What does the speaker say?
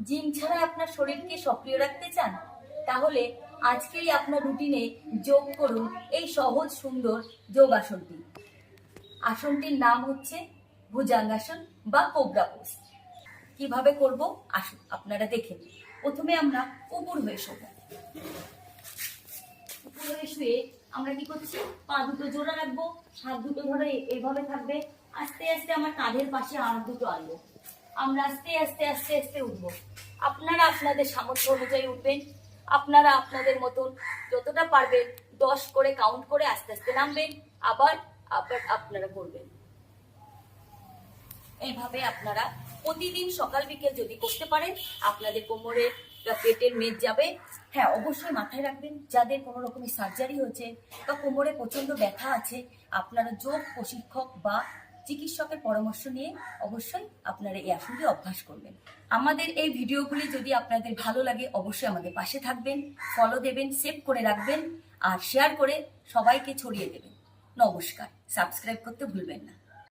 Gym ছাড়া আপনার শরীরকে সক্রিয় রাখতে চান, তাহলে আজকেই আপনার রুটিনে যোগ করুন এই সহজ সুন্দর যোগ আসনটি। আসনটির নাম হচ্ছে ভুজঙ্গাসন বা কোবরা পোজ। কিভাবে করব আসুন আপনারা দেখে নিন। প্রথমে আমরা উপর হয়ে শোবো। উপর হয়ে শুয়ে আমরা কি করছি, পা দুটো জোড়া রাখবো, হাত দুটো ধরে এভাবে থাকবে। আস্তে আস্তে আমার কাঁধের পাশে হাত দুটো আনবো। আমরা আস্তে আস্তে আস্তে আস্তে উঠবো। আপনারা আপনাদের সামর্থ্য অনুযায়ী উঠবেন। আপনারা আপনাদের মতন যতটা পারবেন 10 করে কাউন্ট করে আস্তে আস্তে নামবেন। আবার আবার আপনারা করবেন। এইভাবে আপনারা প্রতিদিন সকাল বিকেল যদি করতে পারেন, আপনাদের কোমরে পেটের মেদ যাবে। হ্যাঁ, অবশ্যই মাথায় রাখবেন, যাদের কোনো রকমের সার্জারি হয়েছে বা কোমরে প্রচন্ড ব্যথা আছে, আপনারা যোগ প্রশিক্ষক বা চিকিৎসকের পরামর্শ নিয়ে অবশ্যই আপনারা এই আসনটি অভ্যাস করবেন। আমাদের এই ভিডিওগুলি যদি আপনাদের ভালো লাগে, অবশ্যই আমাদের পাশে থাকবেন, ফলো দেবেন, সেভ করে রাখবেন আর শেয়ার করে সবাইকে ছড়িয়ে দেবেন। নমস্কার, সাবস্ক্রাইব করতে ভুলবেন না।